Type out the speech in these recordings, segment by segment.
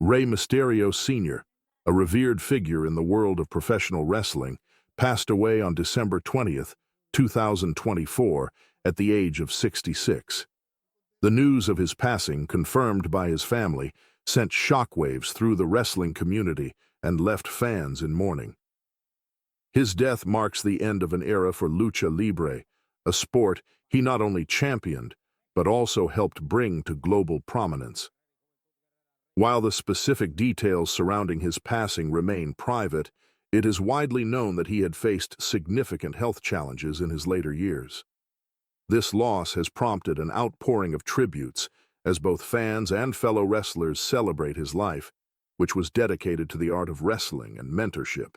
Rey Mysterio Sr., a revered figure in the world of professional wrestling, passed away on December 20th, 2024, at the age of 66. The news of his passing, confirmed by his family, sent shockwaves through the wrestling community and left fans in mourning. His death marks the end of an era for lucha libre, a sport he not only championed, but also helped bring to global prominence. While the specific details surrounding his passing remain private, it is widely known that he had faced significant health challenges in his later years. This loss has prompted an outpouring of tributes as both fans and fellow wrestlers celebrate his life, which was dedicated to the art of wrestling and mentorship.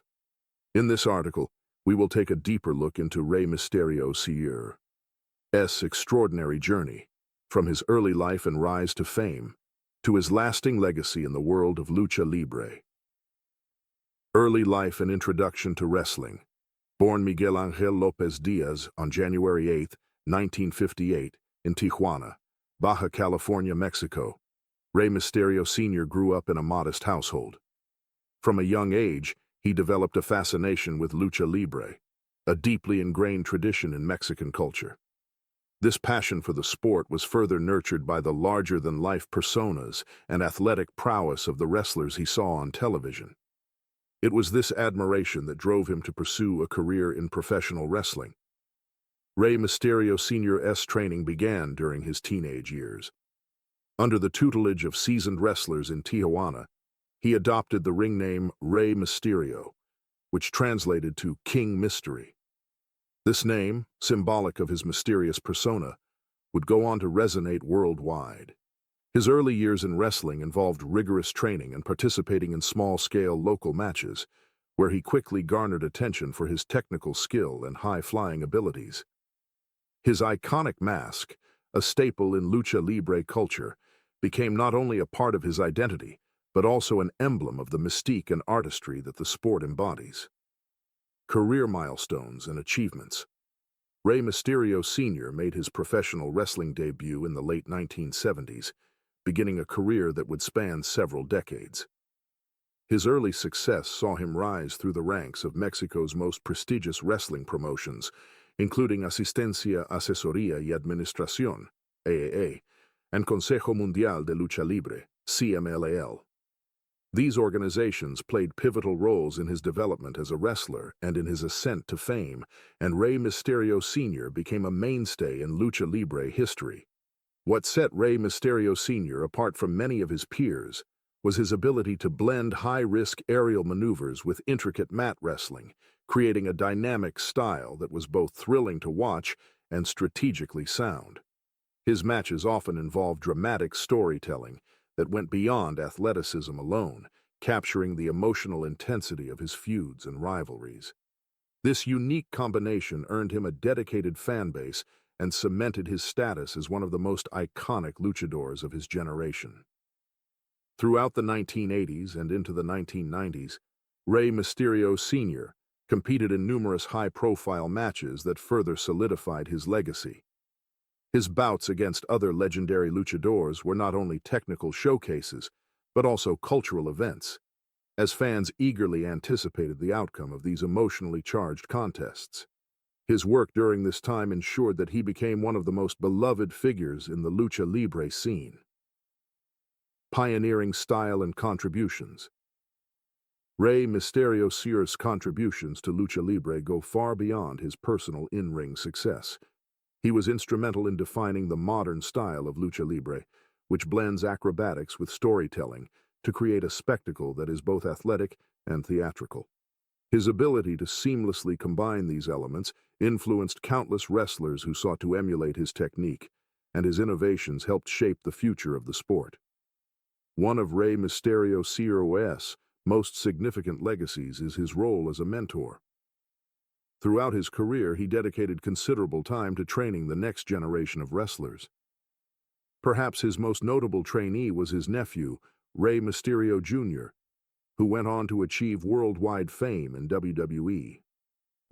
In this article, we will take a deeper look into Rey Mysterio Sr.'s extraordinary journey, from his early life and rise to fame, to his lasting legacy in the world of lucha libre. Early life and introduction to wrestling. Born Miguel Ángel Lopez Diaz on January 8, 1958, in Tijuana, Baja California, Mexico, Rey Mysterio Sr. grew up in a modest household. From a young age, he developed a fascination with lucha libre, a deeply ingrained tradition in Mexican culture. This passion for the sport was further nurtured by the larger-than-life personas and athletic prowess of the wrestlers he saw on television. It was this admiration that drove him to pursue a career in professional wrestling. Rey Mysterio Sr.'s training began during his teenage years. Under the tutelage of seasoned wrestlers in Tijuana, he adopted the ring name Rey Mysterio, which translated to King Mystery. This name, symbolic of his mysterious persona, would go on to resonate worldwide. His early years in wrestling involved rigorous training and participating in small-scale local matches, where he quickly garnered attention for his technical skill and high-flying abilities. His iconic mask, a staple in lucha libre culture, became not only a part of his identity, but also an emblem of the mystique and artistry that the sport embodies. Career milestones and achievements. Rey Mysterio Sr. made his professional wrestling debut in the late 1970s, beginning a career that would span several decades. His early success saw him rise through the ranks of Mexico's most prestigious wrestling promotions, including Asistencia, Asesoría y Administración, AAA, and Consejo Mundial de Lucha Libre, CMLL. These organizations played pivotal roles in his development as a wrestler and in his ascent to fame, and Rey Mysterio Sr. became a mainstay in lucha libre history. What set Rey Mysterio Sr. apart from many of his peers was his ability to blend high-risk aerial maneuvers with intricate mat wrestling, creating a dynamic style that was both thrilling to watch and strategically sound. His matches often involved dramatic storytelling that went beyond athleticism alone, capturing the emotional intensity of his feuds and rivalries. This unique combination earned him a dedicated fan base and cemented his status as one of the most iconic luchadors of his generation. Throughout the 1980s and into the 1990s, Rey Mysterio Sr. competed in numerous high-profile matches that further solidified his legacy. His bouts against other legendary luchadors were not only technical showcases, but also cultural events, as fans eagerly anticipated the outcome of these emotionally charged contests. His work during this time ensured that he became one of the most beloved figures in the lucha libre scene. Pioneering style and contributions. Rey Mysterio Sr.'s contributions to lucha libre go far beyond his personal in-ring success. He was instrumental in defining the modern style of lucha libre, which blends acrobatics with storytelling to create a spectacle that is both athletic and theatrical. His ability to seamlessly combine these elements influenced countless wrestlers who sought to emulate his technique, and his innovations helped shape the future of the sport. One of Rey Mysterio Sr.'s most significant legacies is his role as a mentor. Throughout his career, he dedicated considerable time to training the next generation of wrestlers. Perhaps his most notable trainee was his nephew, Rey Mysterio Jr., who went on to achieve worldwide fame in WWE.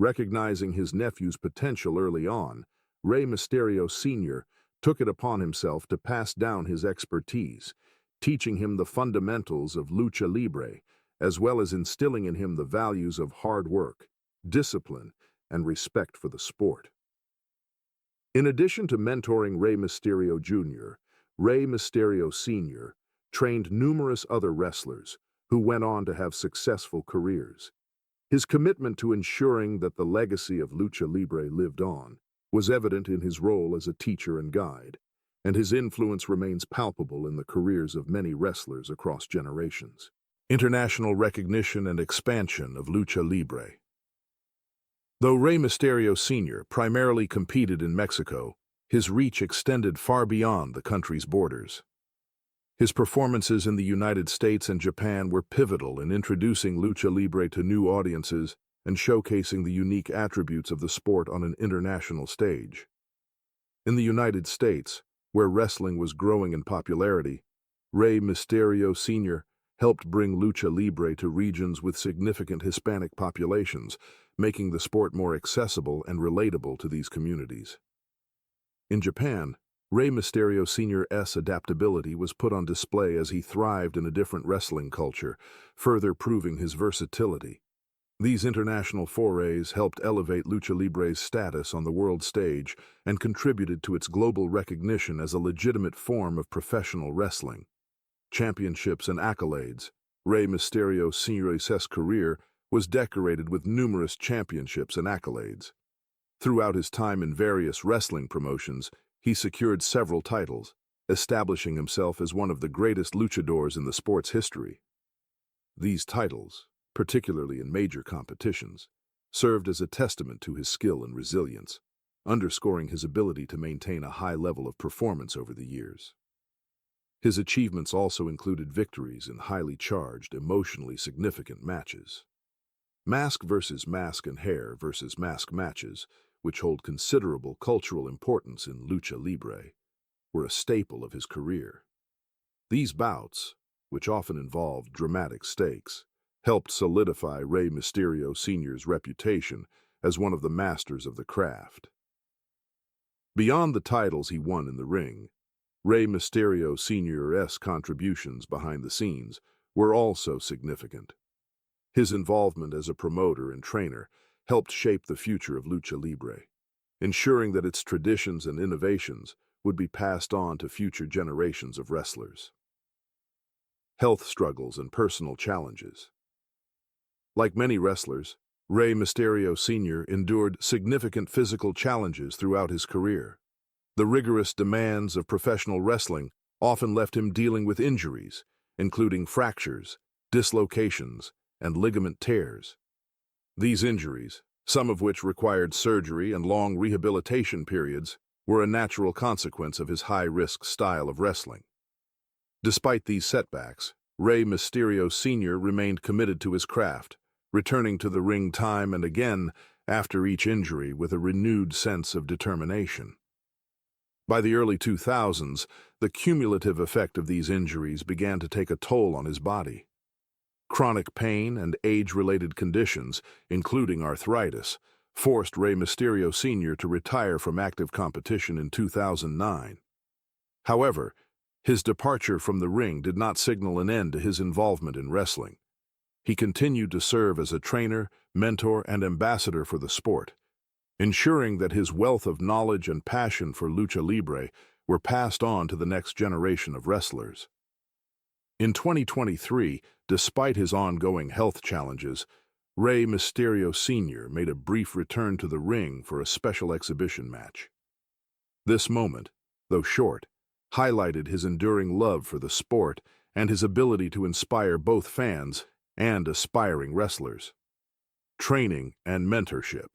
Recognizing his nephew's potential early on, Rey Mysterio Sr. took it upon himself to pass down his expertise, teaching him the fundamentals of lucha libre, as well as instilling in him the values of hard work, discipline, and respect for the sport. In addition to mentoring Rey Mysterio Jr., Rey Mysterio Sr. trained numerous other wrestlers who went on to have successful careers. His commitment to ensuring that the legacy of lucha libre lived on was evident in his role as a teacher and guide, and his influence remains palpable in the careers of many wrestlers across generations. International recognition and expansion of lucha libre. Though Rey Mysterio Sr. primarily competed in Mexico, his reach extended far beyond the country's borders. His performances in the United States and Japan were pivotal in introducing lucha libre to new audiences and showcasing the unique attributes of the sport on an international stage. In the United States, where wrestling was growing in popularity, Rey Mysterio Sr. helped bring lucha libre to regions with significant Hispanic populations, making the sport more accessible and relatable to these communities. In Japan, Rey Mysterio Sr.'s adaptability was put on display as he thrived in a different wrestling culture, further proving his versatility. These international forays helped elevate lucha libre's status on the world stage and contributed to its global recognition as a legitimate form of professional wrestling. Championships and accolades. Rey Mysterio Sr.'s career was decorated with numerous championships and accolades. Throughout his time in various wrestling promotions, he secured several titles, establishing himself as one of the greatest luchadors in the sport's history. These titles, particularly in major competitions, served as a testament to his skill and resilience, underscoring his ability to maintain a high level of performance over the years. His achievements also included victories in highly charged, emotionally significant matches. Mask versus mask and hair versus mask matches, which hold considerable cultural importance in lucha libre, were a staple of his career. These bouts, which often involved dramatic stakes, helped solidify Rey Mysterio Sr.'s reputation as one of the masters of the craft. Beyond the titles he won in the ring, Rey Mysterio Sr.'s contributions behind the scenes were also significant. His involvement as a promoter and trainer helped shape the future of lucha libre, ensuring that its traditions and innovations would be passed on to future generations of wrestlers. Health struggles and personal challenges. Like many wrestlers, Rey Mysterio Sr. endured significant physical challenges throughout his career. The rigorous demands of professional wrestling often left him dealing with injuries, including fractures, dislocations, and ligament tears. These injuries, some of which required surgery and long rehabilitation periods, were a natural consequence of his high-risk style of wrestling. Despite these setbacks, Rey Mysterio Sr. remained committed to his craft, returning to the ring time and again after each injury with a renewed sense of determination. By the early 2000s, the cumulative effect of these injuries began to take a toll on his body. Chronic pain and age-related conditions, including arthritis, forced Rey Mysterio Sr. to retire from active competition in 2009. However, his departure from the ring did not signal an end to his involvement in wrestling. He continued to serve as a trainer, mentor, and ambassador for the sport, ensuring that his wealth of knowledge and passion for lucha libre were passed on to the next generation of wrestlers. In 2023, despite his ongoing health challenges, Rey Mysterio Sr. made a brief return to the ring for a special exhibition match. This moment, though short, highlighted his enduring love for the sport and his ability to inspire both fans and aspiring wrestlers. Training and mentorship.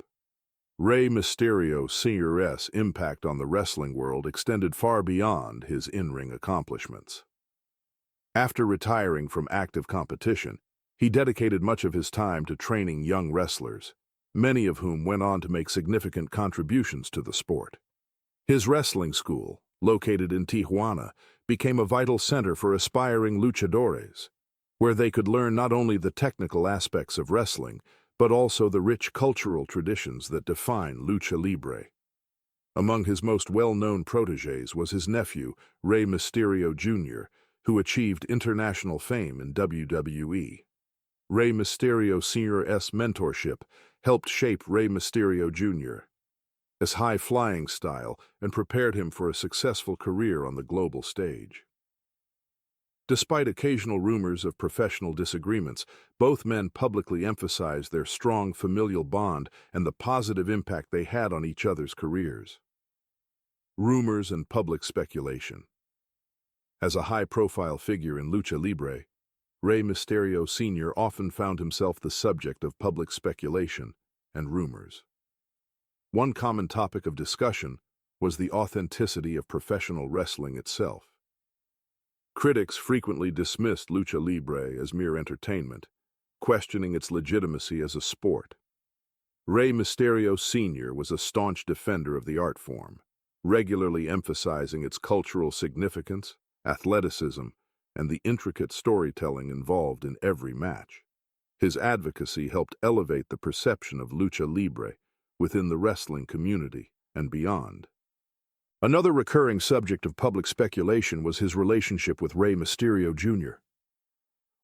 Rey Mysterio Sr.'s impact on the wrestling world extended far beyond his in-ring accomplishments. After retiring from active competition, he dedicated much of his time to training young wrestlers, many of whom went on to make significant contributions to the sport. His wrestling school, located in Tijuana, became a vital center for aspiring luchadores, where they could learn not only the technical aspects of wrestling, but also the rich cultural traditions that define lucha libre. Among his most well-known protégés was his nephew, Rey Mysterio Jr., who achieved international fame in WWE. Rey Mysterio Sr.'s mentorship helped shape Rey Mysterio Jr.'s high-flying style and prepared him for a successful career on the global stage. Despite occasional rumors of professional disagreements, both men publicly emphasized their strong familial bond and the positive impact they had on each other's careers. Rumors and public speculation. As a high-profile figure in lucha libre, Rey Mysterio Sr. often found himself the subject of public speculation and rumors. One common topic of discussion was the authenticity of professional wrestling itself. Critics frequently dismissed lucha libre as mere entertainment, questioning its legitimacy as a sport. Rey Mysterio Sr. was a staunch defender of the art form, regularly emphasizing its cultural significance, athleticism, and the intricate storytelling involved in every match. His advocacy helped elevate the perception of lucha libre within the wrestling community and beyond. Another recurring subject of public speculation was his relationship with Rey Mysterio Jr.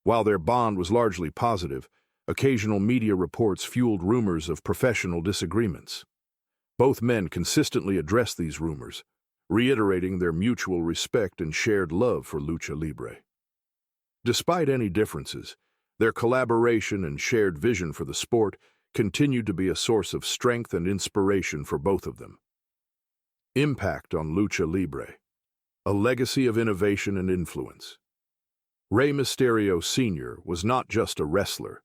While their bond was largely positive, occasional media reports fueled rumors of professional disagreements. Both men consistently addressed these rumors, reiterating their mutual respect and shared love for lucha libre. Despite any differences, their collaboration and shared vision for the sport continued to be a source of strength and inspiration for both of them. Impact on lucha libre. A legacy of innovation and influence. Rey Mysterio Sr. was not just a wrestler.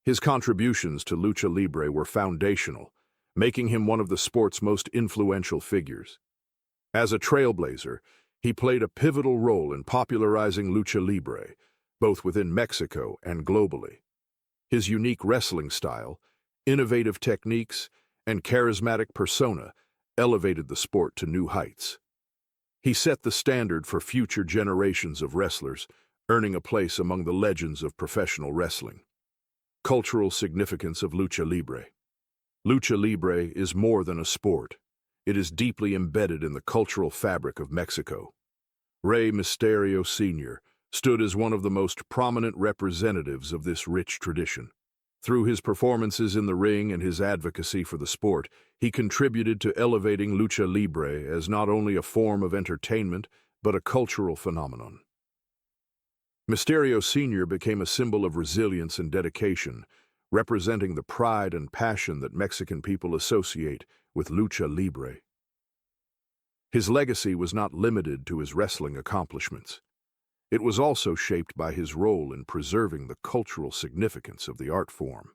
His contributions to lucha libre were foundational, making him one of the sport's most influential figures. As a trailblazer, he played a pivotal role in popularizing lucha libre, both within Mexico and globally. His unique wrestling style, innovative techniques, and charismatic persona elevated the sport to new heights. He set the standard for future generations of wrestlers, earning a place among the legends of professional wrestling. Cultural significance of lucha libre. Lucha libre is more than a sport. It is deeply embedded in the cultural fabric of Mexico. Rey Mysterio Sr. stood as one of the most prominent representatives of this rich tradition. Through his performances in the ring and his advocacy for the sport, he contributed to elevating lucha libre as not only a form of entertainment, but a cultural phenomenon. Mysterio Sr. became a symbol of resilience and dedication, representing the pride and passion that Mexican people associate with lucha libre. His legacy was not limited to his wrestling accomplishments. It was also shaped by his role in preserving the cultural significance of the art form.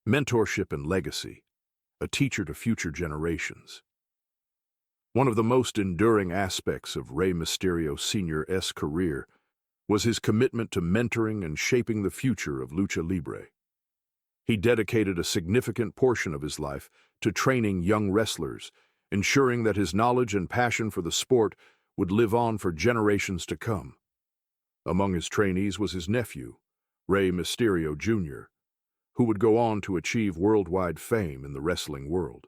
Mentorship and legacy, a teacher to future generations. One of the most enduring aspects of Rey Mysterio Sr.'s career was his commitment to mentoring and shaping the future of lucha libre. He dedicated a significant portion of his life to training young wrestlers, ensuring that his knowledge and passion for the sport would live on for generations to come. Among his trainees was his nephew, Rey Mysterio Jr., who would go on to achieve worldwide fame in the wrestling world.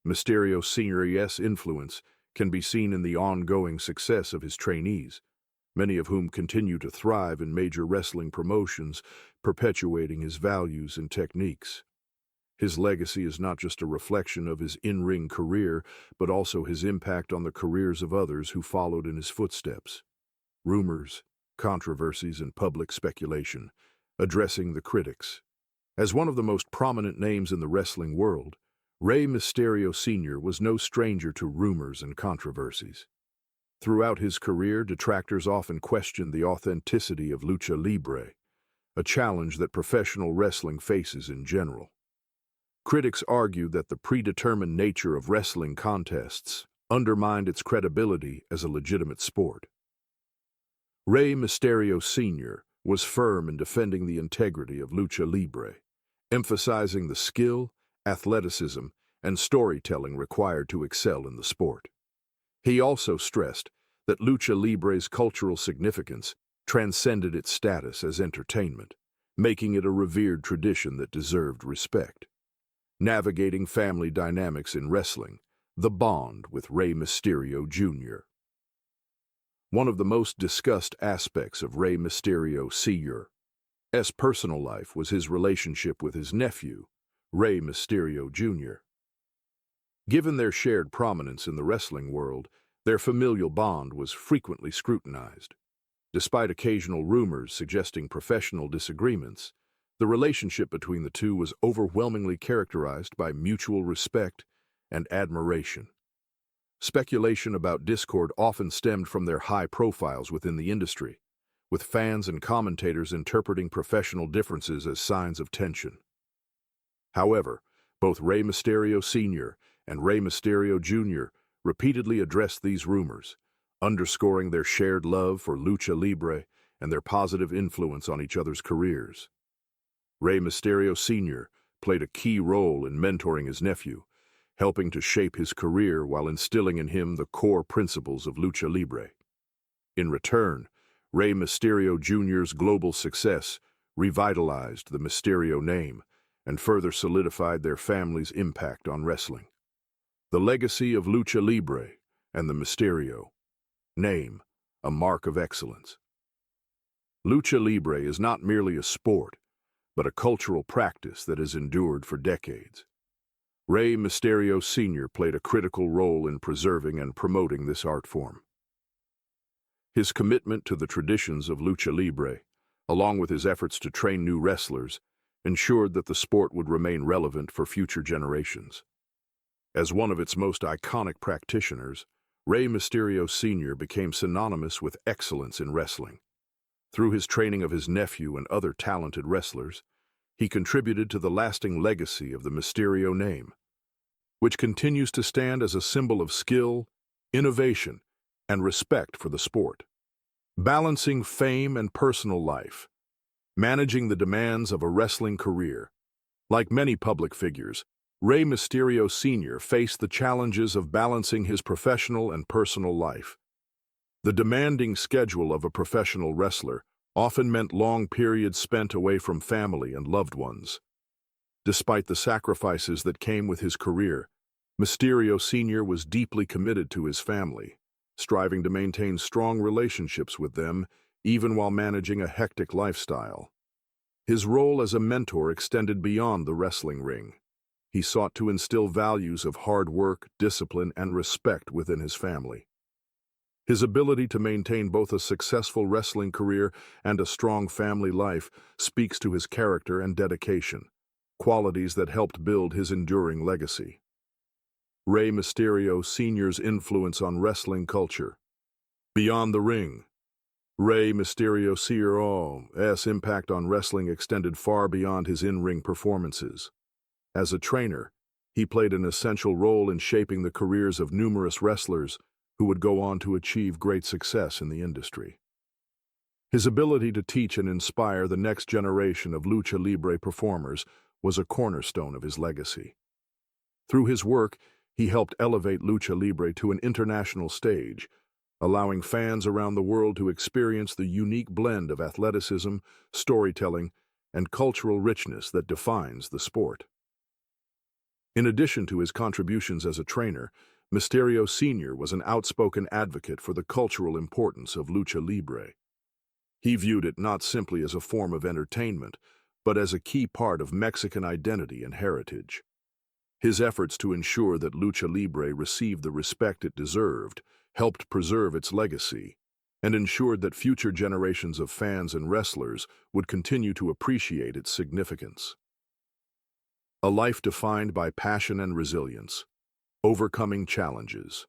Mysterio Sr.'s influence can be seen in the ongoing success of his trainees, many of whom continue to thrive in major wrestling promotions, perpetuating his values and techniques. His legacy is not just a reflection of his in-ring career, but also his impact on the careers of others who followed in his footsteps. Rumors, controversies, and public speculation. Addressing the critics. As one of the most prominent names in the wrestling world, Rey Mysterio Sr. was no stranger to rumors and controversies. Throughout his career, detractors often questioned the authenticity of lucha libre, a challenge that professional wrestling faces in general. Critics argued that the predetermined nature of wrestling contests undermined its credibility as a legitimate sport. Rey Mysterio Sr. was firm in defending the integrity of lucha libre, emphasizing the skill, athleticism, and storytelling required to excel in the sport. He also stressed that lucha libre's cultural significance transcended its status as entertainment, making it a revered tradition that deserved respect. Navigating family dynamics in wrestling, the bond with Rey Mysterio Jr. One of the most discussed aspects of Rey Mysterio Sr.'s personal life was his relationship with his nephew, Rey Mysterio Jr. Given their shared prominence in the wrestling world, their familial bond was frequently scrutinized. Despite occasional rumors suggesting professional disagreements, the relationship between the two was overwhelmingly characterized by mutual respect and admiration. Speculation about discord often stemmed from their high profiles within the industry, with fans and commentators interpreting professional differences as signs of tension. However, both Rey Mysterio Sr. and Rey Mysterio Jr. repeatedly addressed these rumors, underscoring their shared love for lucha libre and their positive influence on each other's careers. Rey Mysterio Sr. played a key role in mentoring his nephew, helping to shape his career while instilling in him the core principles of lucha libre. In return, Rey Mysterio Jr.'s global success revitalized the Mysterio name and further solidified their family's impact on wrestling. The legacy of lucha libre and the Mysterio name, a mark of excellence. Lucha libre is not merely a sport, but a cultural practice that has endured for decades. Rey Mysterio Sr. played a critical role in preserving and promoting this art form. His commitment to the traditions of lucha libre, along with his efforts to train new wrestlers, ensured that the sport would remain relevant for future generations. As one of its most iconic practitioners, Rey Mysterio Sr. became synonymous with excellence in wrestling. Through his training of his nephew and other talented wrestlers, he contributed to the lasting legacy of the Mysterio name, which continues to stand as a symbol of skill, innovation, and respect for the sport. Balancing fame and personal life, managing the demands of a wrestling career. Like many public figures, Rey Mysterio Sr. faced the challenges of balancing his professional and personal life. The demanding schedule of a professional wrestler often meant long periods spent away from family and loved ones. Despite the sacrifices that came with his career, Mysterio Sr. was deeply committed to his family, striving to maintain strong relationships with them even while managing a hectic lifestyle. His role as a mentor extended beyond the wrestling ring. He sought to instill values of hard work, discipline, and respect within his family. His ability to maintain both a successful wrestling career and a strong family life speaks to his character and dedication, qualities that helped build his enduring legacy. Rey Mysterio Sr.'s influence on wrestling culture. Beyond the ring, Rey Mysterio Sr.'s impact on wrestling extended far beyond his in-ring performances. As a trainer, he played an essential role in shaping the careers of numerous wrestlers who would go on to achieve great success in the industry. His ability to teach and inspire the next generation of lucha libre performers was a cornerstone of his legacy. Through his work, he helped elevate lucha libre to an international stage, allowing fans around the world to experience the unique blend of athleticism, storytelling, and cultural richness that defines the sport. In addition to his contributions as a trainer, Mysterio Sr. was an outspoken advocate for the cultural importance of lucha libre. He viewed it not simply as a form of entertainment, but as a key part of Mexican identity and heritage. His efforts to ensure that lucha libre received the respect it deserved helped preserve its legacy and ensured that future generations of fans and wrestlers would continue to appreciate its significance. A life defined by passion and resilience, overcoming challenges.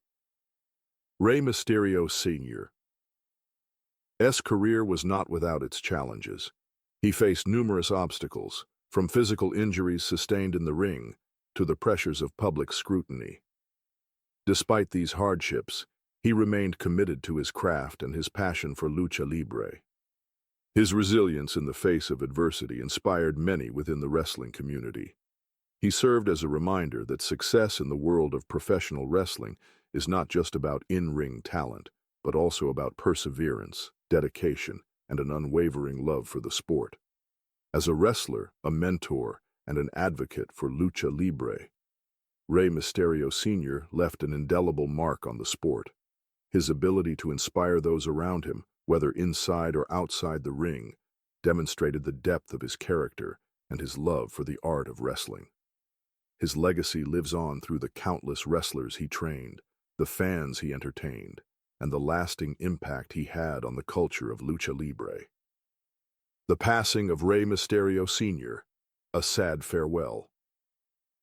Rey Mysterio Sr.'s career was not without its challenges. He faced numerous obstacles, from physical injuries sustained in the ring to the pressures of public scrutiny. Despite these hardships, he remained committed to his craft and his passion for lucha libre. His resilience in the face of adversity inspired many within the wrestling community. He served as a reminder that success in the world of professional wrestling is not just about in-ring talent, but also about perseverance, dedication, and an unwavering love for the sport. As a wrestler, a mentor, and an advocate for lucha libre, Rey Mysterio Sr. left an indelible mark on the sport. His ability to inspire those around him, whether inside or outside the ring, demonstrated the depth of his character and his love for the art of wrestling. His legacy lives on through the countless wrestlers he trained, the fans he entertained, and the lasting impact he had on the culture of lucha libre. The passing of Rey Mysterio Sr., a sad farewell.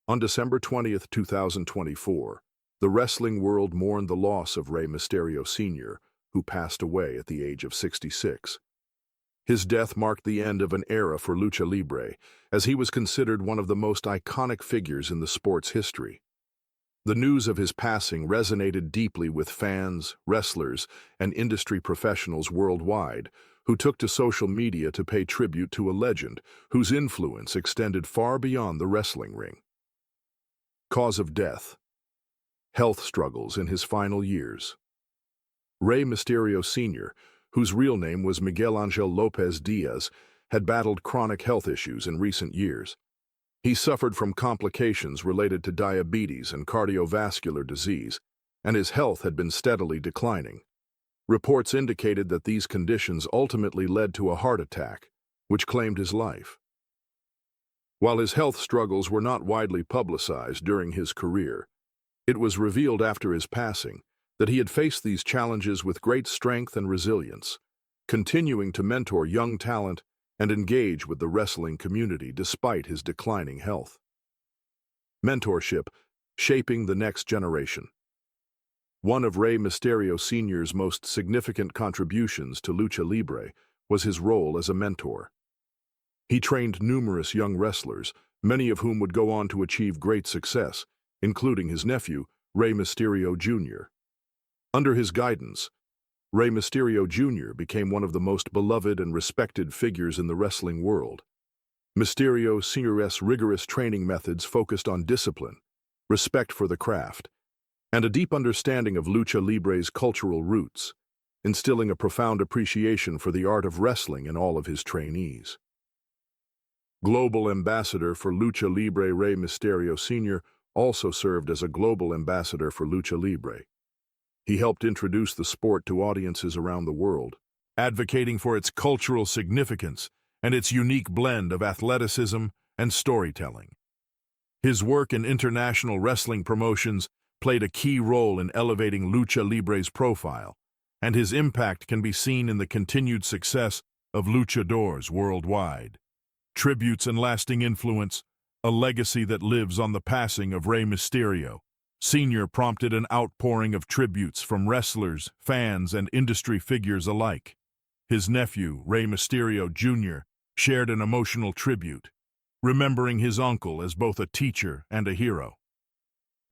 On December 20th, 2024, the wrestling world mourned the loss of Rey Mysterio Sr., who passed away at the age of 66. His death marked the end of an era for lucha libre, as he was considered one of the most iconic figures in the sport's history. The news of his passing resonated deeply with fans, wrestlers, and industry professionals worldwide, who took to social media to pay tribute to a legend whose influence extended far beyond the wrestling ring. Cause of death: health struggles in his final years. Rey Mysterio Sr., whose real name was Miguel Lopez Diaz, had battled chronic health issues in recent years. He suffered from complications related to diabetes and cardiovascular disease, and his health had been steadily declining. Reports indicated that these conditions ultimately led to a heart attack, which claimed his life. While his health struggles were not widely publicized during his career, it was revealed after his passing that he had faced these challenges with great strength and resilience, continuing to mentor young talent and engage with the wrestling community despite his declining health. Mentorship: shaping the next generation. One of Rey Mysterio Sr.'s most significant contributions to lucha libre was his role as a mentor. He trained numerous young wrestlers, many of whom would go on to achieve great success, including his nephew, Rey Mysterio Jr. Under his guidance, Rey Mysterio Jr. became one of the most beloved and respected figures in the wrestling world. Mysterio Sr.'s rigorous training methods focused on discipline, respect for the craft, and a deep understanding of lucha libre's cultural roots, instilling a profound appreciation for the art of wrestling in all of his trainees. Global Ambassador for Lucha Libre: Rey Mysterio Sr. also served as a global ambassador for lucha libre. He helped introduce the sport to audiences around the world, advocating for its cultural significance and its unique blend of athleticism and storytelling. His work in international wrestling promotions played a key role in elevating lucha libre's profile, and his impact can be seen in the continued success of luchadors worldwide. Tributes and lasting influence: a legacy that lives on the passing of Rey Mysterio Sr. prompted an outpouring of tributes from wrestlers, fans, and industry figures alike. His nephew, Rey Mysterio Jr., shared an emotional tribute, remembering his uncle as both a teacher and a hero.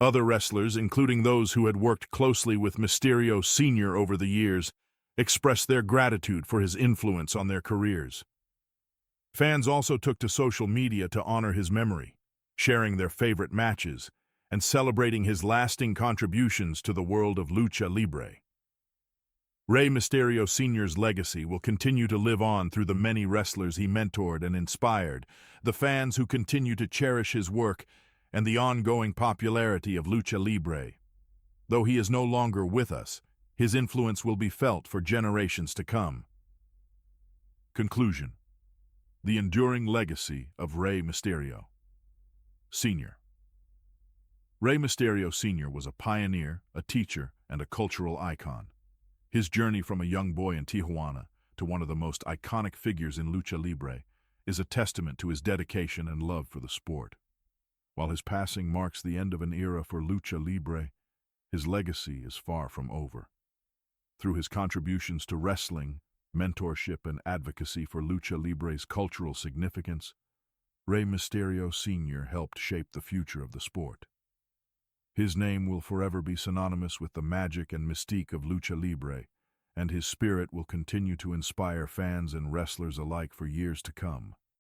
Other wrestlers, including those who had worked closely with Mysterio Sr. over the years, expressed their gratitude for his influence on their careers. Fans also took to social media to honor his memory, sharing their favorite matches and celebrating his lasting contributions to the world of lucha libre. Rey Mysterio Sr.'s legacy will continue to live on through the many wrestlers he mentored and inspired, the fans who continue to cherish his work, and the ongoing popularity of lucha libre. Though he is no longer with us, his influence will be felt for generations to come. Conclusion: the enduring legacy of Rey Mysterio Sr. Rey Mysterio Sr. was a pioneer, a teacher, and a cultural icon. His journey from a young boy in Tijuana to one of the most iconic figures in lucha libre is a testament to his dedication and love for the sport. While his passing marks the end of an era for lucha libre, his legacy is far from over. Through his contributions to wrestling, mentorship, and advocacy for lucha libre's cultural significance, Rey Mysterio Sr. helped shape the future of the sport. His name will forever be synonymous with the magic and mystique of lucha libre, and his spirit will continue to inspire fans and wrestlers alike for years to come.